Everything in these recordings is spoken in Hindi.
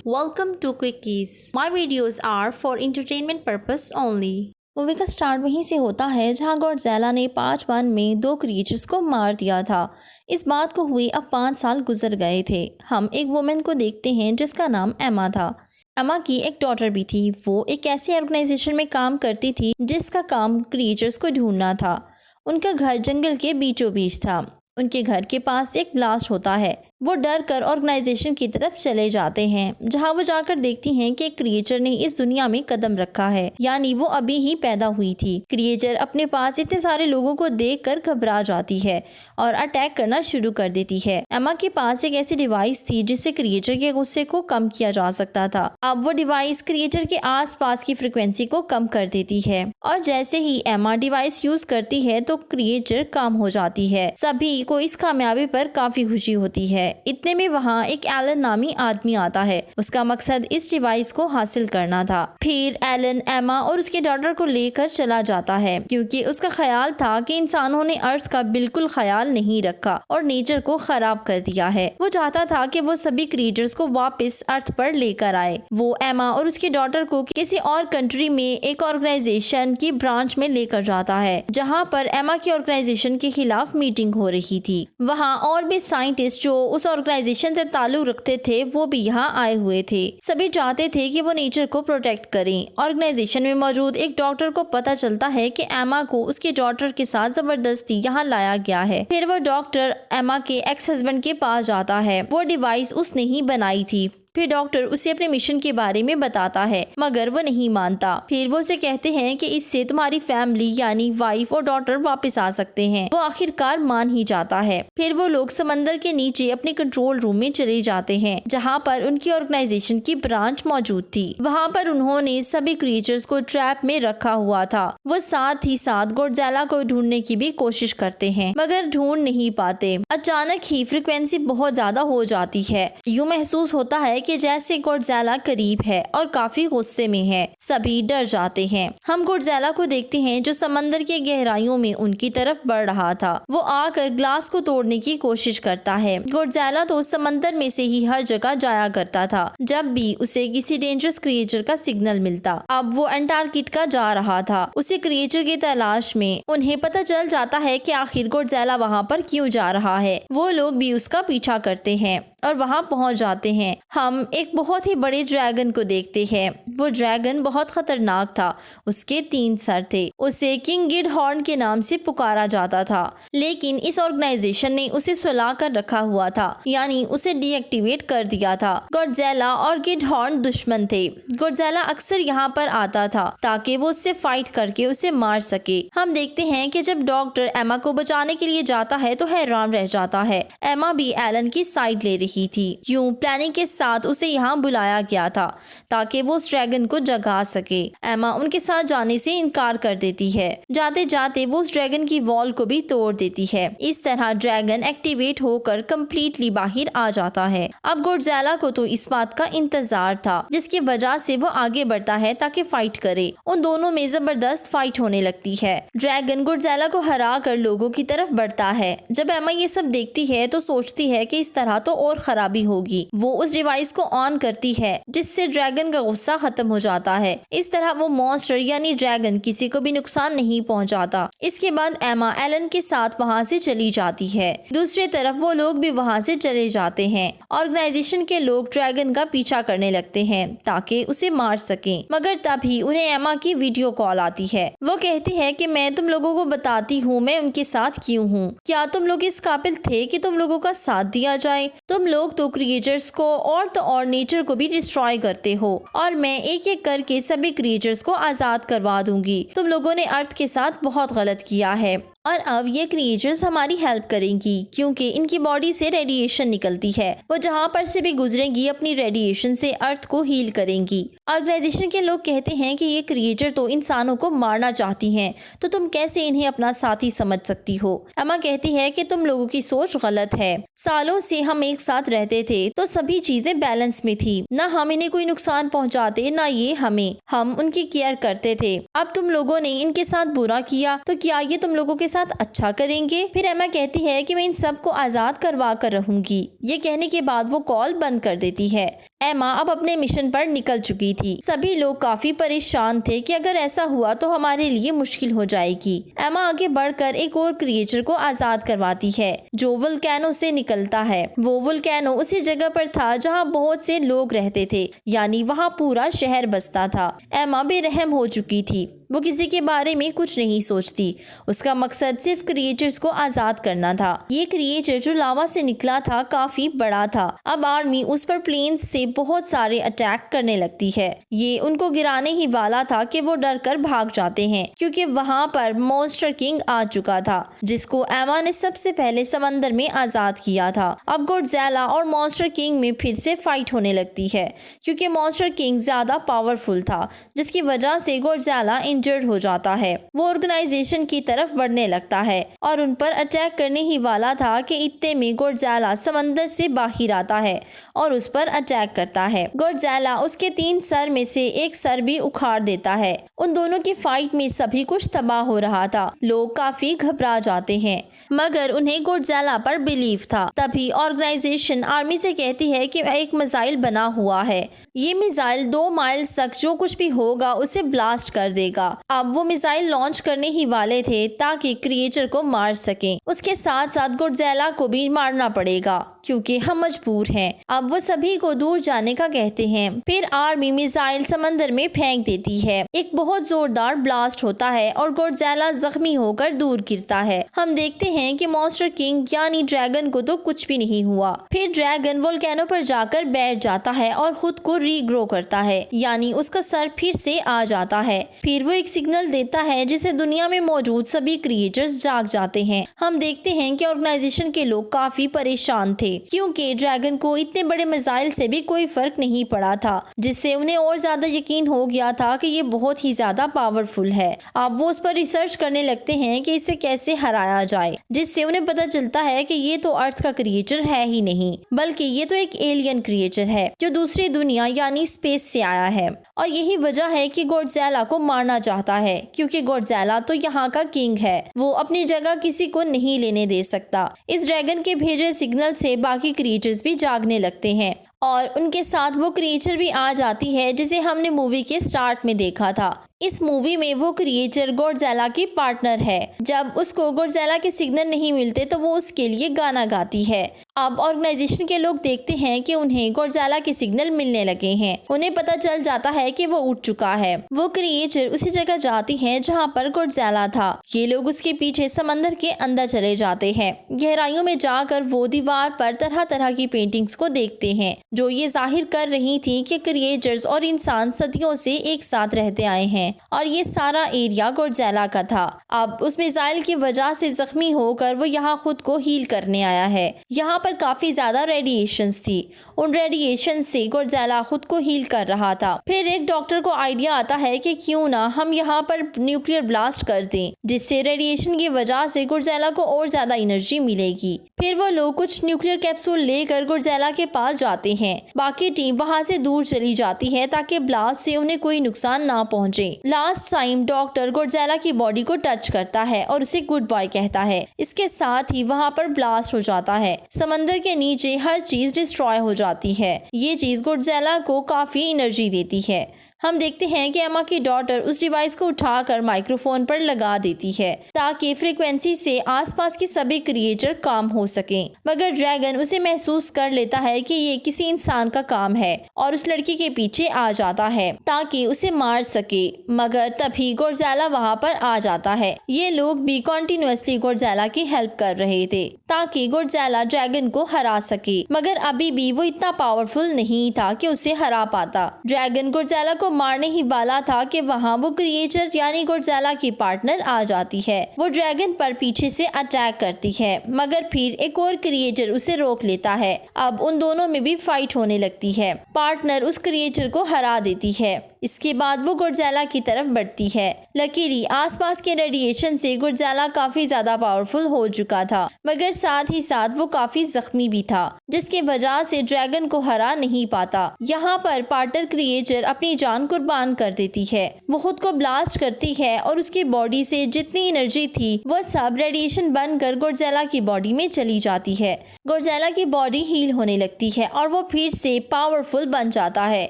Welcome to Quickies. My videos are for entertainment purpose only. Movie का स्टार्ट वहीं से होता है जहां गॉडज़िला ने पार्ट 1 में 2 क्रिएचर्स को मार दिया था। इस बात को हुए अब 5 साल गुजर गए थे। हम एक वुमेन को देखते हैं जिसका नाम एमा था। एमा की एक डॉटर भी थी। वो एक ऐसी ऑर्गेनाइजेशन में काम करती थी जिसका काम क्रिएचर्स को ढूंढना था। उनका घर जंगल के बीचों बीच था। उनके घर के पास एक ब्लास्ट होता है। वो डर कर ऑर्गेनाइजेशन की तरफ चले जाते हैं जहां वो जाकर देखती हैं कि एक क्रिएचर ने इस दुनिया में कदम रखा है, यानी वो अभी ही पैदा हुई थी। क्रिएचर अपने पास इतने सारे लोगों को देखकर घबरा जाती है और अटैक करना शुरू कर देती है। एमा के पास एक ऐसी डिवाइस थी जिससे क्रिएचर के गुस्से को कम किया जा सकता था। अब वो डिवाइस क्रिएचर के आसपास की फ्रिक्वेंसी को कम कर देती है और जैसे ही एमा डिवाइस यूज करती है तो क्रिएचर कम हो जाती है। सभी को इस कामयाबी पर काफी खुशी होती है। इतने में वहाँ एक एलन नामी आदमी आता है। उसका मकसद इस डिवाइस को हासिल करना था। फिर एलन एमा और उसके डॉटर को लेकर चला जाता है क्योंकि उसका ख्याल था कि इंसानों ने अर्थ का बिल्कुल ख्याल नहीं रखा और नेचर को खराब कर दिया है। वो चाहता था कि वो सभी क्रिएचर्स को वापस अर्थ पर लेकर आए। वो एमा और उसकी डॉटर को किसी और कंट्री में एक ऑर्गेनाइजेशन की ब्रांच में लेकर जाता है जहाँ पर एमा की ऑर्गेनाइजेशन के खिलाफ मीटिंग हो रही थी। वहाँ और भी साइंटिस्ट जो उस ऑर्गेनाइजेशन से ताल्लुक रखते थे वो भी यहाँ आए हुए थे। सभी चाहते थे कि वो नेचर को प्रोटेक्ट करें। ऑर्गेनाइजेशन में मौजूद एक डॉक्टर को पता चलता है कि एमा को उसके डॉटर के साथ जबरदस्ती यहाँ लाया गया है। फिर वो डॉक्टर एमा के एक्स हस्बैंड के पास जाता है। वो डिवाइस उसने ही बनाई थी। फिर डॉक्टर उसे अपने मिशन के बारे में बताता है मगर वो नहीं मानता। फिर वो उसे कहते हैं कि इससे तुम्हारी फैमिली यानी वाइफ और डॉटर वापस आ सकते हैं। वो आखिरकार मान ही जाता है। फिर वो लोग समंदर के नीचे अपने कंट्रोल रूम में चले जाते हैं जहाँ पर उनकी ऑर्गेनाइजेशन की ब्रांच मौजूद थी। वहाँ पर उन्होंने सभी क्रिएचर्स को ट्रैप में रखा हुआ था। वो साथ ही साथ गॉडज़िला को ढूंढने की भी कोशिश करते हैं मगर ढूंढ नहीं पाते। अचानक ही फ्रिक्वेंसी बहुत ज्यादा हो जाती है। यूँ महसूस होता है कि जैसे गॉडज़िला करीब है और काफी गुस्से में है। सभी डर जाते हैं। हम गॉडज़िला को देखते हैं जो समंदर के गहराइयों में उनकी तरफ बढ़ रहा था। वो आकर ग्लास को तोड़ने की कोशिश करता है। गॉडज़िला तो समंदर में से ही हर जगह जाया करता था जब भी उसे किसी डेंजरस क्रिएचर का सिग्नल मिलता। अब वो अंटार्कटिका जा रहा था उसे क्रिएचर की तलाश में। उन्हें पता चल जाता है कि आखिर गॉडज़िला वहाँ पर क्यों जा रहा है। वो लोग भी उसका पीछा करते हैं और वहां पहुंच जाते हैं। हम एक बहुत ही बड़े ड्रैगन को देखते हैं। वो ड्रैगन बहुत खतरनाक था। उसके 3 सर थे। उसे किंग गिडहॉर्न के नाम से पुकारा जाता था, लेकिन इस ऑर्गेनाइजेशन ने उसे सुला कर रखा हुआ था, यानी उसे डीएक्टिवेट कर दिया था। गॉडज़िला और गिडहॉर्न दुश्मन थे। गॉडज़िला अक्सर यहाँ पर आता था ताकि वो उससे फाइट करके उसे मार सके। हम देखते हैं कि जब डॉक्टर एमा को बचाने के लिए जाता है तो हैरान रह जाता है। एमा भी एलन की साइड ले रही थी। यूं प्लानिंग के साथ उसे यहाँ बुलाया गया था ताकि वो उस ड्रैगन को जगा सके। एमा उनके साथ जाने से इनकार कर देती है। जाते जाते वो उस ड्रैगन की वॉल को भी तोड़ देती है। इस तरह ड्रैगन एक्टिवेट होकर कंप्लीटली बाहर आ जाता है। अब गॉडज़िला को तो इस बात का इंतजार था जिसकी वजह से वो आगे बढ़ता है ताकि फाइट करे। उन दोनों में जबरदस्त फाइट होने लगती है। ड्रैगन गॉडज़िला को हरा कर लोगों की तरफ बढ़ता है। जब एमा ये सब देखती है तो सोचती है कि इस तरह तो और खराबी होगी। वो उस डिवाइस को ऑन करती है जिससे ड्रैगन का गुस्सा खत्म हो जाता है। इस तरह वो मॉन्स्टर यानी ड्रैगन किसी को भी नुकसान नहीं पहुंचाता। इसके बाद एमा एलन के साथ वहां से चली जाती है। दूसरी तरफ वो लोग भी वहां से चले जाते हैं। ऑर्गेनाइजेशन के लोग ड्रैगन का पीछा करने लगते हैं ताकि उसे मार सकें, मगर तभी उन्हें एमा की वीडियो कॉल आती है। वो कहती है कि मैं तुम लोगों को बताती हूँ मैं उनके साथ क्यों हूँ। क्या तुम लोग इस काबिल थे कि तुम लोगों का साथ दिया जाए? तुम लोग तो क्रिएचर्स को और नेचर को भी डिस्ट्रॉय करते हो और मैं एक एक करके सभी क्रिएचर्स को आजाद करवा दूंगी। तुम लोगों ने अर्थ के साथ बहुत गलत किया है और अब ये क्रिएचर्स हमारी हेल्प करेंगी क्योंकि इनकी बॉडी से रेडिएशन निकलती है। वो जहाँ पर से भी गुजरेंगी अपनी रेडिएशन से अर्थ को हील करेंगी। ऑर्गेनाइजेशन के लोग कहते हैं कि ये क्रिएचर तो इंसानों को मारना चाहती हैं, तो तुम कैसे इन्हें अपना साथी समझ सकती हो? एमा कहती है कि तुम लोगों की सोच गलत है। सालों से हम एक साथ रहते थे तो सभी चीजें बैलेंस में थी। न हम इन्हें कोई नुकसान पहुँचाते न ये हमें। हम उनकी केयर करते थे। अब तुम लोगों ने इनके साथ बुरा किया तो क्या ये तुम लोगों के साथ अच्छा करेंगे? फिर एमा कहती है कि मैं इन सब को आजाद करवा कर रहूंगी। ये कहने के बाद वो कॉल बंद कर देती है। एमा अब अपने मिशन पर निकल चुकी थी। सभी लोग काफी परेशान थे कि अगर ऐसा हुआ तो हमारे लिए मुश्किल हो जाएगी। एमा आगे बढ़कर एक और क्रिएचर को आजाद करवाती है जो वोल्केनो से निकलता है। वो वोल्केनो उसी जगह पर था जहां बहुत से लोग रहते थे, यानी वहां पूरा शहर बसता था। एमा बेरहम हो चुकी थी। वो किसी के बारे में कुछ नहीं सोचती। उसका मकसद सिर्फ क्रिएचर्स को आजाद करना था। ये क्रिएचर जो लावा से निकला था काफी बड़ा था। अब आर्मी उस पर प्लेन्स से बहुत सारे अटैक करने लगती है। ये उनको गिराने ही वाला था कि वो डर कर भाग जाते हैं क्योंकि वहाँ पर मॉन्स्टर किंग आ चुका था जिसको एमा ने सबसे पहले समंदर में आजाद किया था। अब गॉडज़िला और मॉन्स्टर किंग में फिर से फाइट होने लगती है क्योंकि मॉन्स्टर किंग ज्यादा पावरफुल था, जिसकी वजह से गॉडज़िला इंजर्ड हो जाता है। वो ऑर्गेनाइजेशन की तरफ बढ़ने लगता है और उन पर अटैक करने ही वाला था कि इतने में गॉडज़िला समंदर से बाहर आता है और उस पर अटैक करता है। गॉडज़िला उसके 3 सर में से एक सर भी उखाड़ देता है। उन दोनों की फाइट में सभी कुछ तबाह हो रहा था। लोग काफी घबरा जाते हैं मगर उन्हें गॉडज़िला पर बिलीव था। तभी ऑर्गेनाइजेशन आर्मी से कहती है कि एक मिसाइल बना हुआ है। ये मिसाइल 2 माइल्स तक जो कुछ भी होगा उसे ब्लास्ट कर देगा। अब वो मिसाइल लॉन्च करने ही वाले थे ताकि क्रिएचर को मार सकें। उसके साथ साथ गॉडज़िला को भी मारना पड़ेगा क्योंकि हम मजबूर हैं। अब वो सभी को दूर जाने का कहते हैं। फिर आर्मी मिसाइल समंदर में फेंक देती है। एक बहुत जोरदार ब्लास्ट होता है और गॉडज़िला जख्मी होकर दूर गिरता है। हम देखते हैं कि मॉन्स्टर किंग यानी ड्रैगन को तो कुछ भी नहीं हुआ। फिर ड्रैगन वोल्केनो पर जाकर बैठ जाता है और खुद को रीग्रो करता है, यानी उसका सर फिर से आ जाता है। फिर वो एक सिग्नल देता है जिसे दुनिया में मौजूद सभी क्रिएचर्स जाग जाते हैं। हम देखते हैं कि ऑर्गेनाइजेशन के लोग काफी परेशान थे क्योंकि ड्रैगन को इतने बड़े मिसाइल से भी कोई फर्क नहीं पड़ा था, जिससे उन्हें और ज्यादा यकीन हो गया था कि ये बहुत ही ज्यादा पावरफुल है। अब वो उस पर रिसर्च करने लगते हैं कि इसे कैसे हराया जाए, जिससे उन्हें पता चलता है कि ये तो अर्थ का क्रिएचर है ही नहीं बल्कि ये तो एक एलियन क्रिएचर है जो दूसरी दुनिया यानी स्पेस से आया है। और यही वजह है कि गॉडज़िला को मारना चाहता है क्योंकि गॉडज़िला तो यहाँ का किंग है। वो अपनी जगह किसी को नहीं लेने दे सकता। इस ड्रैगन के भेजे सिग्नल से बाकी क्रिएचर्स भी जागने लगते हैं और उनके साथ वो क्रिएचर भी आ जाती है जिसे हमने मूवी के स्टार्ट में देखा था। इस मूवी में वो क्रिएचर गॉडज़िला की पार्टनर है। जब उसको गॉडज़िला के सिग्नल नहीं मिलते तो वो उसके लिए गाना गाती है। अब ऑर्गेनाइजेशन के लोग देखते हैं कि उन्हें गॉडज़िला के सिग्नल मिलने लगे हैं। उन्हें पता चल जाता है कि वो उठ चुका है। वो क्रिएचर उसी जगह जाती है जहाँ पर गॉडज़िला था। ये लोग उसके पीछे समंदर के अंदर चले जाते हैं। गहराइयों में जाकर वो दीवार पर तरह तरह की पेंटिंग्स को देखते हैं जो ये जाहिर कर रही थी कि क्रिएचर्स और इंसान सदियों से एक साथ रहते आए हैं और ये सारा एरिया गॉडज़िला का था। अब उस मिसाइल की वजह से जख्मी होकर वो यहाँ खुद को हील करने आया है। यहाँ पर काफी ज्यादा रेडिएशंस थी। उन रेडिएशन से गॉडज़िला खुद को हील कर रहा था। फिर एक डॉक्टर को आइडिया आता है कि क्यों ना हम यहाँ पर न्यूक्लियर ब्लास्ट कर दें, जिससे रेडिएशन की वजह से गॉडज़िला को और ज्यादा एनर्जी मिलेगी। फिर वो लोग कुछ न्यूक्लियर कैप्सूल लेकर गॉडज़िला के पास जाते हैं। बाकी टीम वहाँ से दूर चली जाती है ताकि ब्लास्ट से उन्हें कोई नुकसान ना पहुँचे। लास्ट टाइम डॉक्टर गॉडज़िला की बॉडी को टच करता है और उसे गुड बाय कहता है। इसके साथ ही वहाँ पर ब्लास्ट हो जाता है। समंदर के नीचे हर चीज डिस्ट्रॉय हो जाती है। ये चीज गॉडज़िला को काफी एनर्जी देती है। हम देखते हैं कि एमा की डॉटर उस डिवाइस को उठाकर माइक्रोफोन पर लगा देती है ताकि फ्रीक्वेंसी से आसपास के सभी क्रिएचर काम हो सकें। मगर ड्रैगन उसे महसूस कर लेता है कि ये किसी इंसान का काम है और उस लड़की के पीछे आ जाता है ताकि उसे मार सके। मगर तभी गॉडज़िला वहाँ पर आ जाता है। ये लोग भी कॉन्टिन्यूअसली गॉडज़िला की हेल्प कर रहे थे ताकि गॉडज़िला ड्रैगन को हरा सके, मगर अभी भी वो इतना पावरफुल नहीं था कि उसे हरा पाता। ड्रैगन गॉडज़िला को मारने ही वाला था कि वहाँ वो क्रिएचर यानी गॉडज़िला की पार्टनर आ जाती है। वो ड्रैगन पर पीछे से अटैक करती है मगर फिर एक और क्रिएचर उसे रोक लेता है। अब उन दोनों में भी फाइट होने लगती है। पार्टनर उस क्रिएचर को हरा देती है। इसके बाद वो गॉडज़िला की तरफ बढ़ती है। लकीली आसपास के रेडिएशन से गॉडज़िला काफी ज्यादा पावरफुल हो चुका था, मगर साथ ही साथ वो काफी जख्मी भी था, जिसकी वजह से ड्रैगन को हरा नहीं पाता। यहाँ पर पार्टर क्रिएचर अपनी जान कुर्बान कर देती है। वो खुद को ब्लास्ट करती है और उसकी बॉडी से जितनी एनर्जी थी वो सब रेडिएशन बनकर गॉडज़िला की बॉडी में चली जाती है। गॉडज़िला की बॉडी हील होने लगती है और वो फिर से पावरफुल बन जाता है।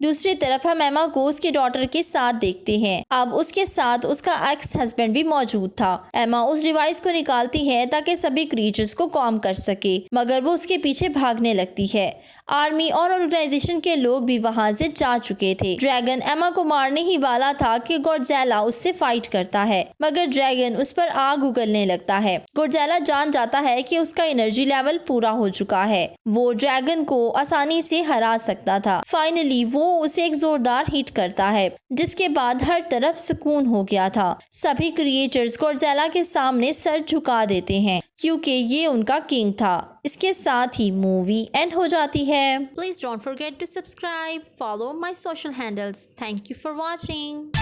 दूसरी तरफ हम एमा को उसकी डॉटर के साथ देखते हैं। अब उसके साथ उसका एक्स हस्बैंड भी मौजूद था। एमा उस डिवाइस को निकालती है ताकि सभी क्रीचर्स को कॉम कर सके, मगर वो उसके पीछे भागने लगती है। आर्मी और ऑर्गेनाइजेशन के लोग भी वहां से जा चुके थे। ड्रैगन एमा को मारने ही वाला था कि गॉडज़िला उससे फाइट करता है, मगर ड्रैगन उस पर आग उगलने लगता है। गॉडज़िला जान जाता है कि उसका एनर्जी लेवल पूरा हो चुका है, वो ड्रैगन को आसानी से हरा सकता था। फाइनली वो उसे एक जोरदार हिट करता है, जिसके बाद हर तरफ सुकून हो गया था। सभी क्रिएचर्स गॉडज़िला के सामने सर झुका देते हैं क्योंकि ये उनका किंग था। इसके साथ ही मूवी एंड हो जाती है। Please don't forget to subscribe, follow my social handles. Thank you for watching.